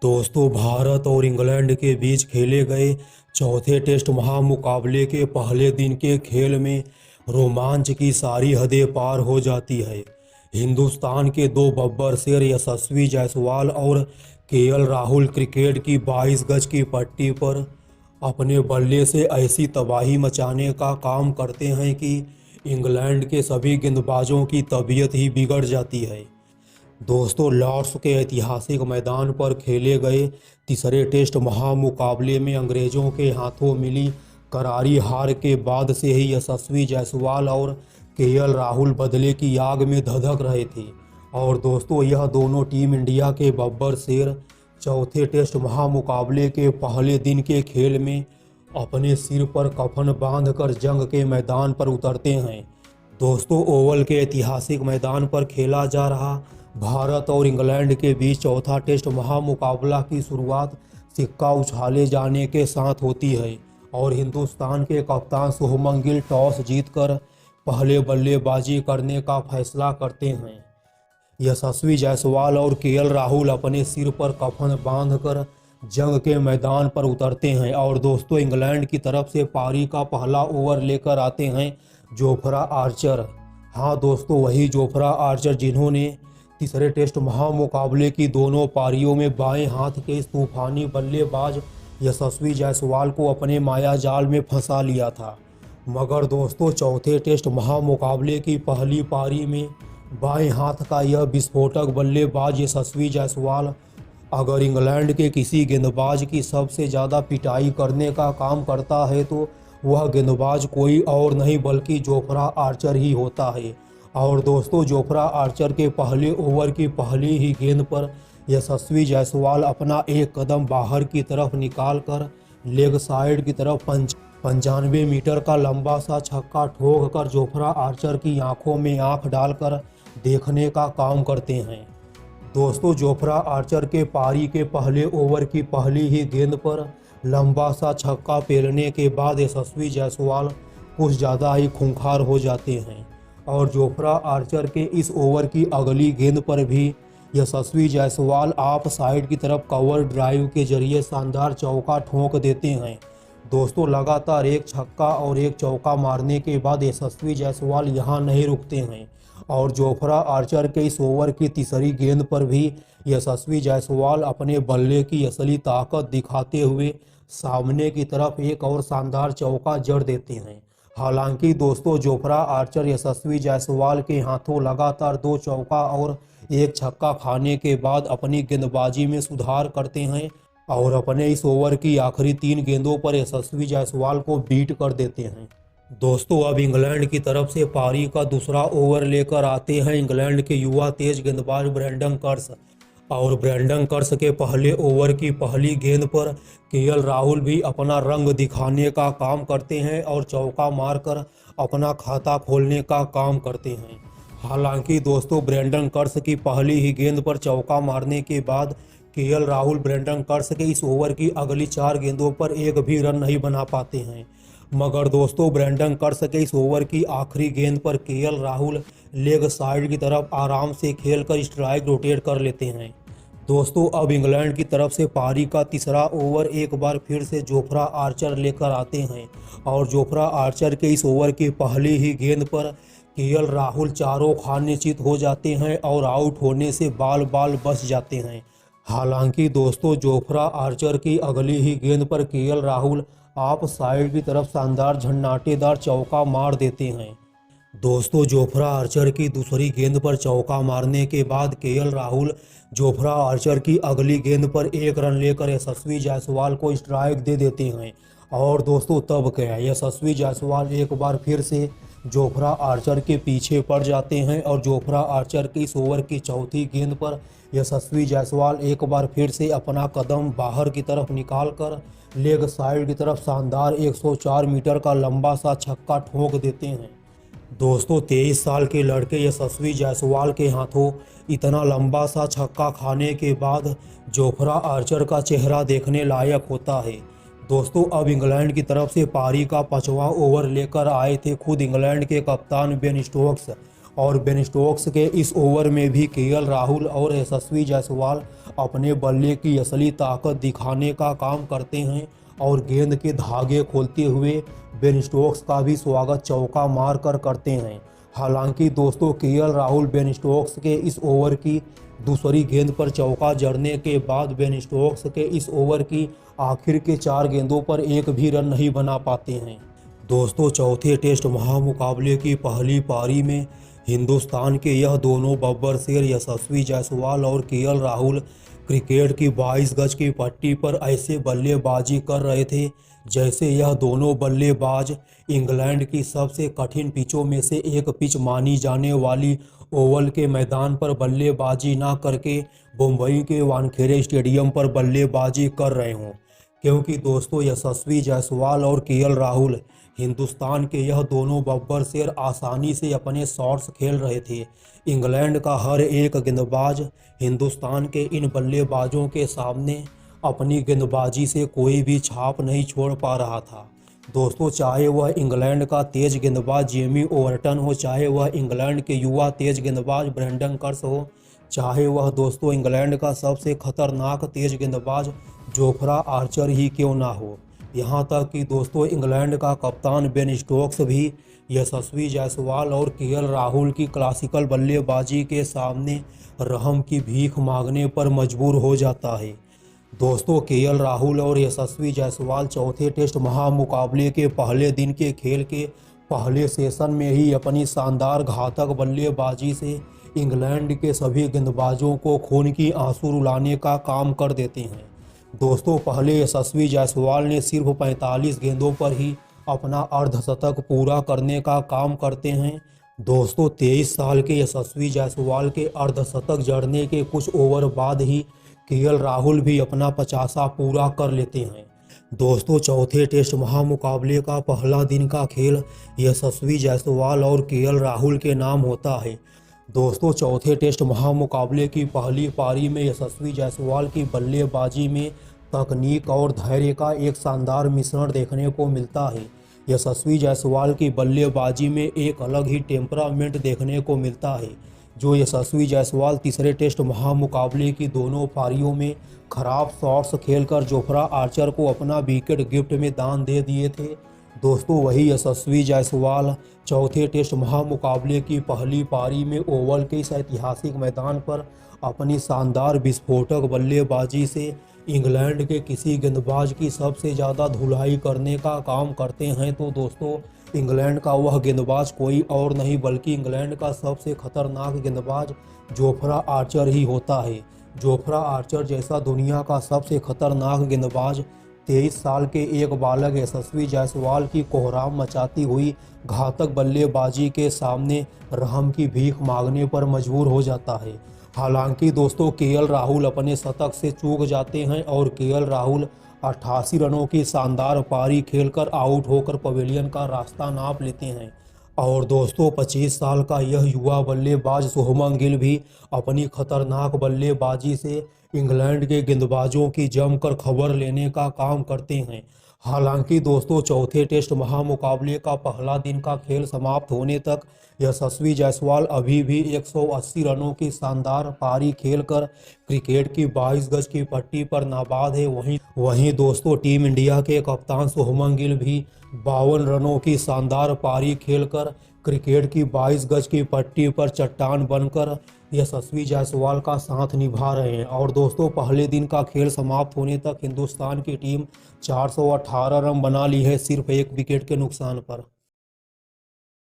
दोस्तों, भारत और इंग्लैंड के बीच खेले गए चौथे टेस्ट महामुकाबले के पहले दिन के खेल में रोमांच की सारी हदें पार हो जाती है। हिंदुस्तान के दो बब्बर शेर यशस्वी जायसवाल और केएल राहुल क्रिकेट की 22 गज की पट्टी पर अपने बल्ले से ऐसी तबाही मचाने का काम करते हैं कि इंग्लैंड के सभी गेंदबाजों की तबीयत ही बिगड़ जाती है। दोस्तों, लॉर्ड्स के ऐतिहासिक मैदान पर खेले गए तीसरे टेस्ट महामुकाबले में अंग्रेजों के हाथों मिली करारी हार के बाद से ही यशस्वी जायसवाल और केएल राहुल बदले की आग में धधक रहे थे। और दोस्तों, यह दोनों टीम इंडिया के बब्बर शेर चौथे टेस्ट महामुकाबले के पहले दिन के खेल में अपने सिर पर कफन बांधकर जंग के मैदान पर उतरते हैं। दोस्तों, ओवल के ऐतिहासिक मैदान पर खेला जा रहा भारत और इंग्लैंड के बीच चौथा टेस्ट महामुकाबला की शुरुआत सिक्का उछाले जाने के साथ होती है और हिंदुस्तान के कप्तान शुभमन गिल टॉस जीतकर पहले बल्लेबाजी करने का फैसला करते हैं। यशस्वी जायसवाल और केएल राहुल अपने सिर पर कफन बांधकर जंग के मैदान पर उतरते हैं और दोस्तों, इंग्लैंड की तरफ से पारी का पहला ओवर लेकर आते हैं जोफ्रा आर्चर। हाँ दोस्तों, वही जोफ्रा आर्चर जिन्होंने तीसरे टेस्ट महामुकाबले की दोनों पारियों में बाएं हाथ के इस तूफानी बल्लेबाज यशस्वी जायसवाल को अपने माया जाल में फंसा लिया था। मगर दोस्तों, चौथे टेस्ट महामुकाबले की पहली पारी में बाएं हाथ का यह विस्फोटक बल्लेबाज यशस्वी जायसवाल अगर इंग्लैंड के किसी गेंदबाज की सबसे ज़्यादा पिटाई करने का काम करता है तो वह गेंदबाज कोई और नहीं बल्कि जोफ्रा आर्चर ही होता है। और दोस्तों, जोफ्रा आर्चर के पहले ओवर की पहली ही गेंद पर यशस्वी जायसवाल अपना एक कदम बाहर की तरफ निकाल कर लेग साइड की तरफ 95 मीटर का लंबा सा छक्का ठोक कर जोफ्रा आर्चर की आंखों में आंख डालकर देखने का काम करते हैं। दोस्तों, जोफ्रा आर्चर के पारी के पहले ओवर की पहली ही गेंद पर लंबा सा छक्का पेलने के बाद यशस्वी जायसवाल कुछ ज़्यादा ही खूंखार हो जाते हैं और जोफ्रा आर्चर के इस ओवर की अगली गेंद पर भी यशस्वी जायसवाल ऑफ साइड की तरफ कवर ड्राइव के जरिए शानदार चौका ठोक देते हैं। दोस्तों, लगातार एक छक्का और एक चौका मारने के बाद यशस्वी जायसवाल यहां नहीं रुकते हैं और जोफ्रा आर्चर के इस ओवर की तीसरी गेंद पर भी यशस्वी जायसवाल अपने बल्ले की असली ताकत दिखाते हुए सामने की तरफ एक और शानदार चौका जड़ देते हैं। हालांकि दोस्तों, जोफ्रा आर्चर यशस्वी जायसवाल के हाथों लगातार 2 चौका और 1 छक्का खाने के बाद अपनी गेंदबाजी में सुधार करते हैं और अपने इस ओवर की आखिरी 3 गेंदों पर यशस्वी जायसवाल को बीट कर देते हैं। दोस्तों, अब इंग्लैंड की तरफ से पारी का दूसरा ओवर लेकर आते हैं इंग्लैंड के युवा तेज गेंदबाज ब्रेंडन कर्स और ब्रेंडन कर्स के पहले ओवर की पहली गेंद पर केएल राहुल भी अपना रंग दिखाने का काम करते हैं और चौका मारकर अपना खाता खोलने का काम करते हैं। हालांकि दोस्तों, ब्रेंडन कर्स की पहली ही गेंद पर चौका मारने के बाद केएल राहुल ब्रेंडन कर्स के इस ओवर की अगली 4 गेंदों पर एक भी रन नहीं बना पाते हैं। मगर दोस्तों, ब्रेंडन कर्स के इस ओवर की आखिरी गेंद पर केएल राहुल लेग साइड की तरफ आराम से खेलकर स्ट्राइक रोटेट कर लेते हैं। दोस्तों, अब इंग्लैंड की तरफ से पारी का तीसरा ओवर एक बार फिर से जोफ्रा आर्चर लेकर आते हैं और जोफ्रा आर्चर के इस ओवर की पहली ही गेंद पर केएल राहुल चारों खाने चित हो जाते हैं और आउट होने से बाल बाल बच जाते हैं। हालांकि दोस्तों, जोफ्रा आर्चर की अगली ही गेंद पर केएल राहुल ऑफ साइड की तरफ शानदार झन्नाटेदार चौका मार देते हैं। दोस्तों, जोफ्रा आर्चर की दूसरी गेंद पर चौका मारने के बाद केएल राहुल जोफ्रा आर्चर की अगली गेंद पर 1 रन लेकर यशस्वी जायसवाल को स्ट्राइक दे देते हैं। और दोस्तों, तब क्या, यशस्वी जायसवाल एक बार फिर से जोफ्रा आर्चर के पीछे पड़ जाते हैं और जोफ्रा आर्चर की इस ओवर की चौथी गेंद पर यशस्वी जायसवाल एक बार फिर से अपना कदम बाहर की तरफ निकाल कर लेग साइड की तरफ शानदार 104 मीटर का लंबा सा छक्का ठोक देते हैं। दोस्तों, 23 साल के लड़के यशस्वी जायसवाल के हाथों इतना लंबा सा छक्का खाने के बाद जोफ्रा आर्चर का चेहरा देखने लायक होता है। दोस्तों, अब इंग्लैंड की तरफ से पारी का 5वां ओवर लेकर आए थे खुद इंग्लैंड के कप्तान बेन स्टोक्स और बेन स्टोक्स के इस ओवर में भी केएल राहुल और यशस्वी जायसवाल अपने बल्ले की असली ताकत दिखाने का काम करते हैं और गेंद के धागे खोलते हुए बेन स्टोक्स का भी स्वागत चौका मार कर करते हैं। हालांकि दोस्तों केएल राहुल बेन स्टोक्स के इस ओवर की दूसरी गेंद पर चौका जड़ने के बाद बेन स्टोक्स के इस ओवर की आखिर के 4 गेंदों पर एक भी रन नहीं बना पाते हैं। दोस्तों चौथे टेस्ट महामुकाबले की पहली पारी में हिंदुस्तान के यह दोनों बब्बर शेर यशस्वी जायसवाल और केएल राहुल क्रिकेट की 22 गज की पट्टी पर ऐसे बल्लेबाजी कर रहे थे जैसे यह दोनों बल्लेबाज इंग्लैंड की सबसे कठिन पिचों में से एक पिच मानी जाने वाली ओवल के मैदान पर बल्लेबाजी ना करके मुंबई के वानखेड़े स्टेडियम पर बल्लेबाजी कर रहे हों। क्योंकि दोस्तों यशस्वी जायसवाल और केएल राहुल हिंदुस्तान के यह दोनों बब्बर शेर आसानी से अपने शॉट्स खेल रहे थे। इंग्लैंड का हर एक गेंदबाज हिंदुस्तान के इन बल्लेबाजों के सामने अपनी गेंदबाजी से कोई भी छाप नहीं छोड़ पा रहा था। दोस्तों चाहे वह इंग्लैंड का तेज गेंदबाज जेमी ओवरटन हो, चाहे वह इंग्लैंड के युवा तेज गेंदबाज ब्रेंडन कर्स हो, चाहे वह दोस्तों इंग्लैंड का सबसे खतरनाक तेज गेंदबाज जोफ्रा आर्चर ही क्यों ना हो। यहाँ तक कि दोस्तों इंग्लैंड का कप्तान बेन स्टोक्स भी यशस्वी जायसवाल और केएल राहुल की क्लासिकल बल्लेबाजी के सामने रहम की भीख मांगने पर मजबूर हो जाता है। दोस्तों केएल राहुल और यशस्वी जायसवाल चौथे टेस्ट महामुकाबले के पहले दिन के खेल के पहले सेशन में ही अपनी शानदार घातक बल्लेबाजी से इंग्लैंड के सभी गेंदबाजों को खून की आंसू रुलाने का काम कर देते हैं। दोस्तों पहले यशस्वी जायसवाल ने सिर्फ 45 गेंदों पर ही अपना अर्धशतक पूरा करने का काम करते हैं। दोस्तों 23 साल के यशस्वी जायसवाल के अर्धशतक जड़ने के कुछ ओवर बाद ही केएल राहुल भी अपना 50वां पूरा कर लेते हैं। दोस्तों चौथे टेस्ट महामुकाबले का पहला दिन का खेल यशस्वी जायसवाल और केएल राहुल के नाम होता है। दोस्तों चौथे टेस्ट महामुकाबले की पहली पारी में यशस्वी जायसवाल की बल्लेबाजी में तकनीक और धैर्य का एक शानदार मिश्रण देखने को मिलता है। यशस्वी जायसवाल की बल्लेबाजी में एक अलग ही टेम्परामेंट देखने को मिलता है जो यशस्वी जायसवाल तीसरे टेस्ट महामुकाबले की दोनों पारियों में खराब शॉट्स खेलकर जोफ्रा आर्चर को अपना विकेट गिफ्ट में दान दे दिए थे। दोस्तों वही यशस्वी जायसवाल चौथे टेस्ट महामुकाबले की पहली पारी में ओवल के इस ऐतिहासिक मैदान पर अपनी शानदार विस्फोटक बल्लेबाजी से इंग्लैंड के किसी गेंदबाज की सबसे ज़्यादा धुलाई करने का काम करते हैं। तो दोस्तों इंग्लैंड का वह गेंदबाज कोई और नहीं बल्कि इंग्लैंड का सबसे खतरनाक गेंदबाज जोफ्रा आर्चर ही होता है। जोफ्रा आर्चर जैसा दुनिया का सबसे खतरनाक गेंदबाज 23 साल के एक बालक यशस्वी जायसवाल की कोहराम मचाती हुई घातक बल्लेबाजी के सामने रहम की भीख मांगने पर मजबूर हो जाता है। हालांकि दोस्तों केएल राहुल अपने शतक से चूक जाते हैं और केएल राहुल 88 रनों की शानदार पारी खेलकर आउट होकर पवेलियन का रास्ता नाप लेते हैं। और दोस्तों 25 साल का यह युवा बल्लेबाज शुभमन गिल भी अपनी खतरनाक बल्लेबाजी से इंग्लैंड के गेंदबाजों की जमकर खबर लेने का काम करते हैं। हालांकि दोस्तों चौथे टेस्ट महामुकाबले का पहला दिन का खेल समाप्त होने तक यशस्वी जायसवाल अभी भी 180 रनों की शानदार पारी खेलकर क्रिकेट की 22 गज की पट्टी पर नाबाद है। वहीं दोस्तों टीम इंडिया के कप्तान शुभमन गिल भी 52 रनों की शानदार पारी खेलकर क्रिकेट की 22 गज की पट्टी पर चट्टान बनकर यशस्वी जायसवाल का साथ निभा रहे हैं। और दोस्तों पहले दिन का खेल समाप्त होने तक हिंदुस्तान की टीम 418 रन बना ली है सिर्फ एक विकेट के नुकसान पर।